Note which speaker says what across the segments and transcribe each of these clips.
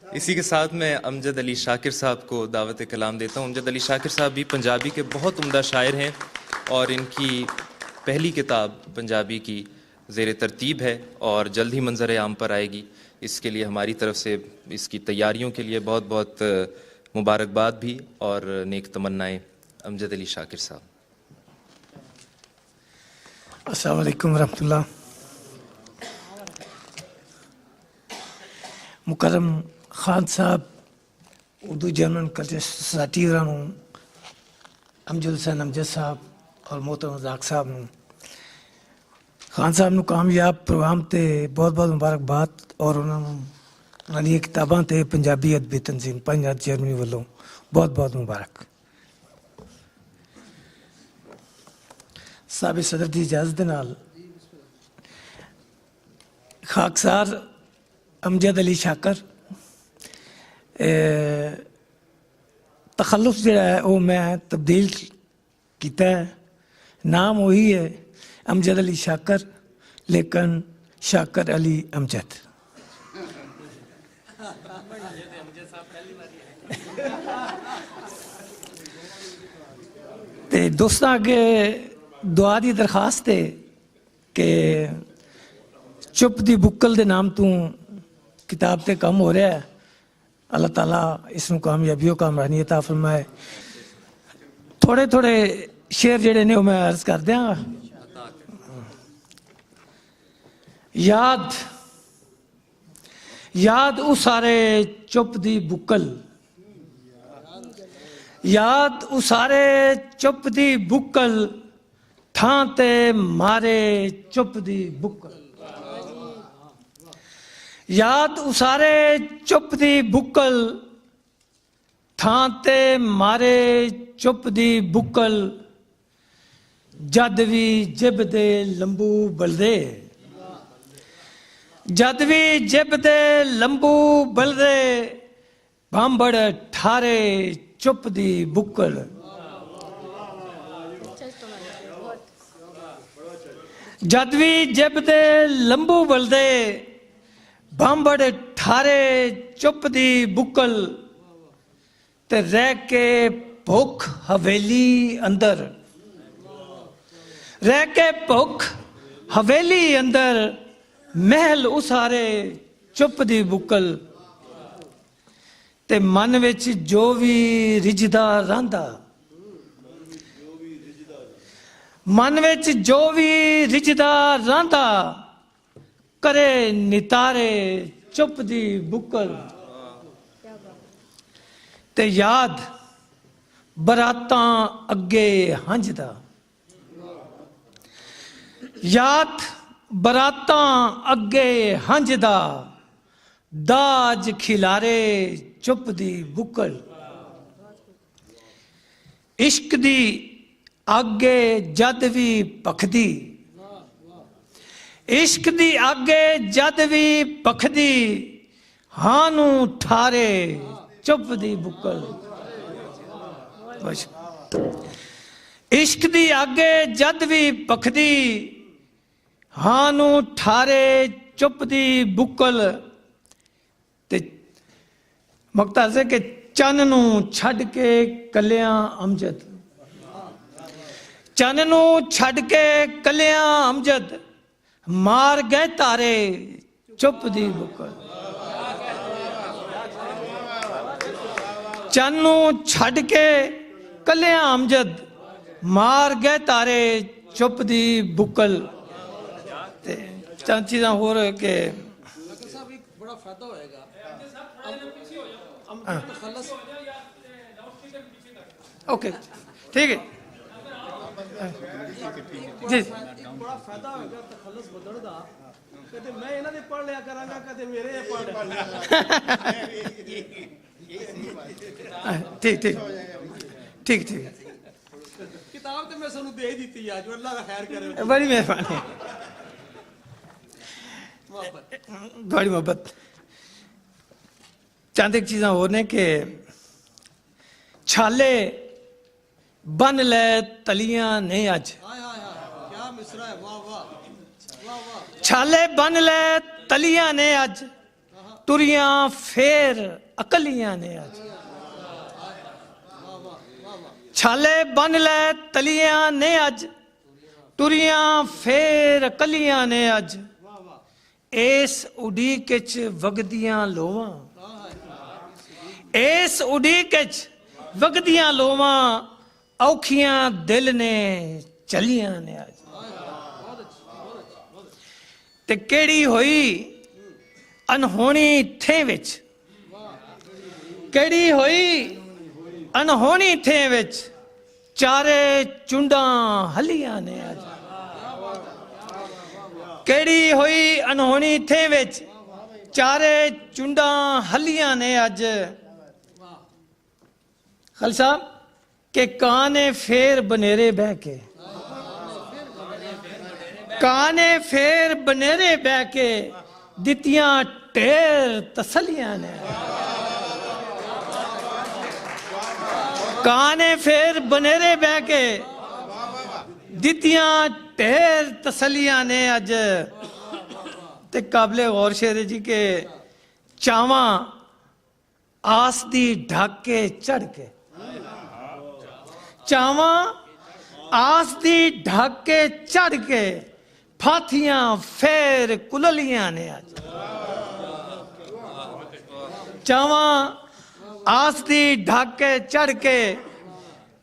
Speaker 1: इसी के साथ मैं अमजद अली शाकिर साहब को दावत कलाम देता हूँ। अमजद अली शाकिर साहब भी पंजाबी के बहुत उम्दा शायर हैं और इनकी पहली किताब पंजाबी की ज़ेर तरतीब है और जल्द ही मंजर आम पर आएगी। इसके लिए हमारी तरफ से इसकी तैयारियों के लिए बहुत बहुत मुबारकबाद भी और नेक तमन्नाएं। अमजद अली शाकिर साहब।
Speaker 2: अस्सलाम वालेकुम रहमतुल्लाह। मुकर्रम खान साहब, उर्दू जर्मन कल्चर सोसाइटी वालों, अमजद हुसैन अमजद साहब और मोहतरम रज़ाक साहब नूं, खान साहब नूं कामयाब प्रोग्राम ते बहुत बहुत मुबारकबाद और उन्होंने किताबां ते पंजाबी अदबी तंजीम पंजाब जर्मनी वालों बहुत बहुत मुबारक। साबिक़ सदर की इजाज़त दे नाल खाकसार अमजद अली शाकर तखल्लुस जिहड़ा है वो मैं तब्दील किया है। नाम वही है अमजद अली शाकर, लेकिन शाकर अली अमजद। ते दोस्तों अगे दुआ की दरखास्त है कि चुप दी बुक्कल दे नाम तू किताब ते कम हो रहा है। अल्लाह ताला इसनूं कामयाबियों कामरानी अता फरमाए। थोड़े थोड़े शेर जेड़े ने मैं अर्ज कर दियांगा। याद याद उसारे चुप दी बुक्कल, याद उसारे चुप दी बुक्कल, थां ते मारे चुप दी बुक्कल। याद उसारे चुप दी बुक्कल, थां ते मारे चुप दी बुक्कल, जद भी जिब दे लंबू बलदे, जद भी जिब दे लंबू बलदे, भांबड़ ठारे चुप दी बुक्कल। जद भी जिब दे लंबू बलदे, भांबड़ ठारे चुप दी बुक्कल, ते रह के भुख हवेली अंदर, रह के भुख हवेली अंदर, महल उसारे चुप दी बुक्कल, ते मन विच जो भी रिझदा रहिंदा, मन विच जो भी रिझदा रहिंदा, करे नितारे चुप दी बुक्कल। ते याद बरातां अगे हंजदा, याद बरातां अगे हंजदा, दाज खिलारे चुप दी बुक्कल। इश्क दी आगे जद भी पखदी, इश्क दी आगे जद भी पखदी, हानू ठारे चुप दी बुक्कल। इश्क दी आगे जद भी पखदी, हानू ठारे चुप दी बुक्कल। ते मकता से कि चन नू छड़ के कलियां अमजद, चन नू छड़ के कलियां अमजद, मार गए तारे चुप दी बुक्कल। चन नू छड़ के कलियां अमजद, मार गए तारे चुप दी बुक्कल। चंद चीज़ां होर के
Speaker 3: बड़ा फायदा होएगा।
Speaker 2: ओके ठीक है जी।
Speaker 3: बड़ा फायदा होएगा तखल्लुस बदल दा। कदे मैं इन्हां दे पढ़ लिया करांगा, कदे मेरे पढ़ लिया।
Speaker 2: ठीक ठीक ठीक ठीक।
Speaker 3: किताब तो मैं सानू दे ही दी है, जो अल्लाह का खैर करे।
Speaker 2: बड़ी मेहरबानी, बड़ी मोहब्बत। चंद एक चीज़ां होर ने कि छाले बन ले तलियां ने अज,
Speaker 3: क्या मिसरा है, वाह वाह वाह वाह।
Speaker 2: छाले बन ले तलियां ने अज, ਟੁਰੀਆਂ ਫੇਰ ਅਕਲੀਆਂ ਨੇ ਅੱਜ ਛਾਲੇ ਬੰਨ ਲੈ ਤਲੀਆਂ ਨੇ ਅੱਜ ਟੁਰੀਆਂ ਫੇਰ ਅਕਲੀਆਂ ਨੇ ਅੱਜ ਇਸ ਉਡੀਕ ਚ ਵਗਦੀਆਂ ਲੋਵਾਂ ਇਸ ਉਡੀਕ ਚ ਵਗਦੀਆਂ ਲੋਵਾਂ ਔਖੀਆਂ ਦਿਲ ਨੇ ਚਲੀਆਂ ਨੇ ਅੱਜ ਤੇ ਕਿਹੜੀ ਹੋਈ ਅਨਹੋਣੀ ਥੇ ਵਿੱਚ ਕਿਹੜੀ ਹੋਈ ਅਨਹੋਣੀ ਥੇ ਵਿੱਚ ਚਾਰੇ ਚੁੰਡਾਂ ਹਲੀਆਂ ਨੇ ਅੱਜ ਕਿਹੜੀ ਹੋਈ ਅਨਹੋਣੀ ਥੇ ਵਿੱਚ ਚਾਰੇ ਚੁੰਡਾਂ ਹਲੀਆਂ ਨੇ ਅੱਜ ਖਾਲਿਦ ਸਾਹਿਬ ਕਿ ਕਾਂ ਨੇ ਫੇਰ ਬਨੇਰੇ ਬਹਿ ਕੇ ਕਾਂ ਨੇ ਫੇਰ ਬਨੇਰੇ ਬਹਿ ਕੇ ਦਿੱਤੀਆਂ ਢੇਰ ਤਸੱਲੀਆਂ ਨੇ ਕਾਂ ਨੇ ਫੇਰ ਬਨੇਰੇ ਬਹਿ ਕੇ ਦਿੱਤੀਆਂ ਢੇਰ ਤਸੱਲੀਆਂ ਨੇ ਅੱਜ ਤੇ ਕਾਬਲੇ ਗੌਰ ਸ਼ੇਰ ਜੀ ਕੇ ਚਾਵਾਂ ਆਸ ਦੀ ਢੱਕ ਕੇ ਚੜ ਕੇ ਚਾਵਾਂ ਆਸ ਦੀ ਢੱਕ ਕੇ ਚੜ ਕੇ ਫਾਥੀਆਂ ਫੇਰ ਕੁਲਲੀਆਂ ਨੇ ਅੱਜ ਚਾਵਾਂ ਆਸ ਦੀ ਢੱਕ ਕੇ ਚੜ ਕੇ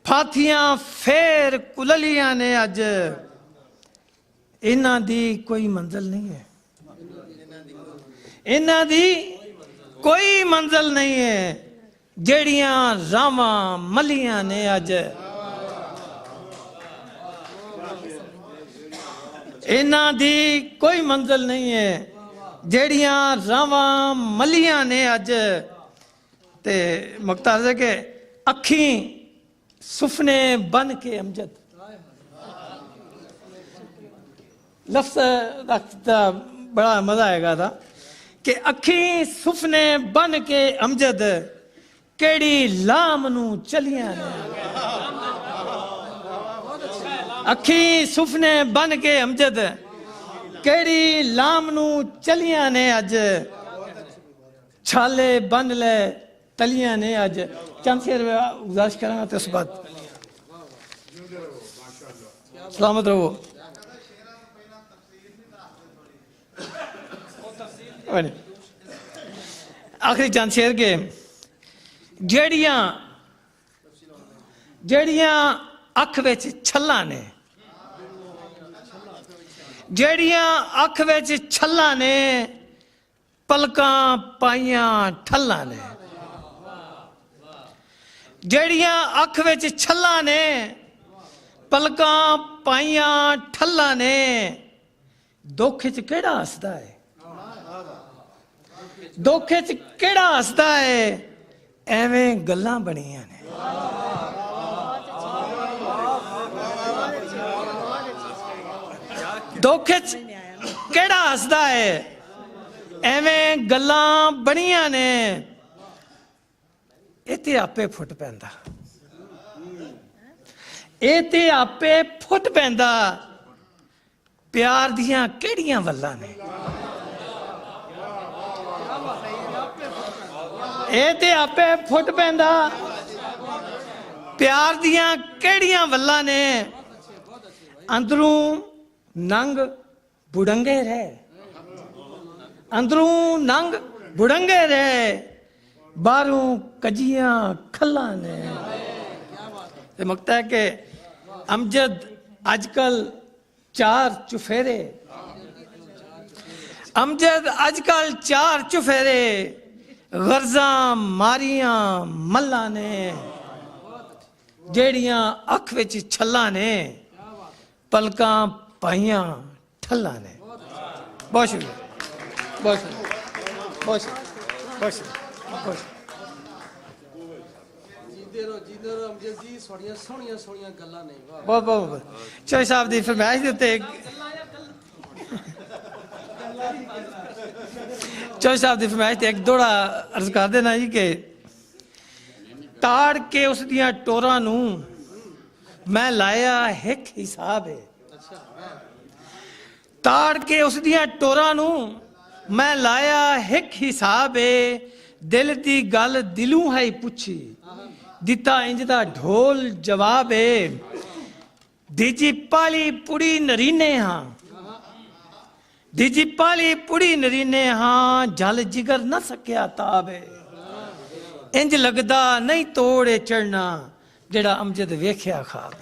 Speaker 2: ਫਾਥੀਆਂ ਫੇਰ ਕੁਲਲੀਆਂ ਨੇ ਅੱਜ ਇਹਨਾਂ ਦੀ ਕੋਈ ਮੰਜ਼ਿਲ ਨਹੀਂ ਹੈ ਇਹਨਾਂ ਦੀ ਕੋਈ ਮੰਜ਼ਿਲ ਨਹੀਂ ਹੈ ਜਿਹੜੀਆਂ ਰਾਵਾਂ ਮਲੀਆਂ ਨੇ ਅੱਜ ਇਹਨਾਂ ਦੀ ਕੋਈ ਮੰਜ਼ਿਲ ਨਹੀਂ ਹੈ ਜਿਹੜੀਆਂ ਰਾਵਾਂ ਮਲੀਆਂ ਨੇ ਅੱਜ ਤੇ ਮੁਖਤਾਰ ਹੈ ਕਿ ਅੱਖੀਂ ਸੁਪਨੇ ਬਨ ਕੇ ਅਮਜਦ ਲਫ਼ਜ਼ ਦਾ ਬੜਾ ਮਜ਼ਾ ਆਏਗਾ था ਕਿ ਅੱਖੀਂ ਸੁਪਨੇ ਬਨ ਕੇ ਅਮਜਦ ਕਿਹੜੀ ਲਾਮ ਨੂੰ ਚਲੀਆਂ ਨੇ ਅੱਖੀਂ ਸੁਪਨੇ ਬਨ ਕੇ ਅਮਜਦ ਕਿਹੜੀ ਲਾਮ ਨੂੰ ਚਲੀਆਂ ਨੇ ਅੱਜ ਛਾਲੇ ਬੰਨ ਲੈ ਤਲੀਆਂ ਨੇ ਅੱਜ ਚੰਦ ਸ਼ੇਰ ਗੁਜ਼ਾਰਿਸ਼ ਕਰਾਂਗਾ ਤੇ ਉਸ ਬਾਅਦ ਸਲਾਮਤ ਰਹੋ आखिरी चंद शेर के ਜਿਹੜੀਆਂ ਅੱਖ ਵਿੱਚ ਛੱਲਾਂ ਨੇ ਜਿਹੜੀਆਂ ਅੱਖ ਵਿੱਚ ਛੱਲਾਂ ਨੇ ਪਲਕਾਂ ਪਾਈਆਂ ਠੱਲਾਂ ਨੇ ਜਿਹੜੀਆਂ ਅੱਖ ਵਿੱਚ ਛੱਲਾਂ ਨੇ ਪਲਕਾਂ ਪਾਈਆਂ ਠੱਲਾਂ ਨੇ ਦੁੱਖ 'ਚ ਕਿਹੜਾ ਹੱਸਦਾ ਹੈ ਦੁੱਖ 'ਚ ਕਿਹੜਾ ਹੱਸਦਾ ਹੈ ਐਵੇਂ ਗੱਲਾਂ ਬਣੀਆਂ ਨੇ ਦੁੱਖ 'ਚ ਕਿਹੜਾ ਹੱਸਦਾ ਹੈ ਐਵੇਂ ਗੱਲਾਂ ਬਣੀਆਂ ਨੇ ਇਹ ਤੇ ਆਪੇ ਫੁੱਟ ਪੈਂਦਾ ਇਹ ਤੇ ਆਪੇ ਫੁੱਟ ਪੈਂਦਾ ਪਿਆਰ ਦੀਆਂ ਕਿਹੜੀਆਂ ਵੱਲਾਂ ਨੇ ਇਹ ਤੇ ਆਪੇ ਫੁੱਟ ਪੈਂਦਾ ਪਿਆਰ ਦੀਆਂ ਕਿਹੜੀਆਂ ਵੱਲਾਂ ਨੇ ਅੰਦਰੋਂ ਨੰਗ ਬੁੜੰਗੇ ਰਹੇ ਅੰਦਰੋਂ ਨੰਗ ਬੁੜੰਗੇ ਰਹੇ ਬਾਹਰੋਂ ਕਜੀਆਂ ਖੱਲਾਂ ਨੇ ਤੇ ਮੁਕਤਾ ਹੈ ਕਿ ਅਮਜਦ ਅੱਜ ਕੱਲ ਚਾਰ ਚੁਫੇਰੇ ਅਮਜਦ ਅੱਜ ਕੱਲ ਚਾਰ ਚੁਫੇਰੇ ਗਰਜ਼ਾਂ ਮਾਰੀਆਂ ਮੱਲਾਂ ਨੇ ਜਿਹੜੀਆਂ ਅੱਖ ਵਿੱਚ ਛੱਲਾਂ ਨੇ ਪਲਕਾਂ ਪਾਈਆਂ ਠੱਲਾਂ ਨੇ ਬਹੁਤ ਸ਼ੁਕਰੀਆ ਬਹੁਤ ਸ਼ੁਕਰੀਆ ਬਹੁਤ ਸ਼ੁਕਰੀਆ
Speaker 3: ਜੀਂਦੇ ਰਹੋ ਅਮਜਦ ਜੀ ਸੋਹਣੀਆਂ ਸੋਹਣੀਆਂ ਸੋਹਣੀਆਂ ਗੱਲਾਂ ਨੇ
Speaker 2: ਬਹੁਤ ਬਹੁਤ ਚੋਈ ਸਾਹਿਬ ਦੀ ਫਰਮਾਇਸ਼ ਦੇ ਉੱਤੇ ਚੋਈ ਸਾਹਿਬ ਦੀ ਫਰਮਾਇਸ਼ ਤੇ ਇੱਕ ਦੋੜਾ ਅਰਜ਼ ਕਰ ਦੇਣਾ ਜੀ ਕਿ ਤਾੜ ਕੇ ਉਸ ਦੀਆਂ ਟੋਰਾਂ ਨੂੰ ਮੈਂ ਲਾਇਆ ਇੱਕ ਹਿਸਾਬ ਹੈ ਤਾੜ ਕੇ ਉਸ ਦੀਆਂ ਟੋਰਾਂ ਨੂੰ میں لایا ایک حساب دل دی گل دلوں ہے پوچھی دیتا انج دا ڈھول جواب دیجی پالی پوڑی نرینے ہاں دیجی پالی پوڑی نرینے ہاں جل جگر نہ سکیا تاب انج لگدا نہیں توڑے چڑھنا جڑا امجد ویکھیا خواب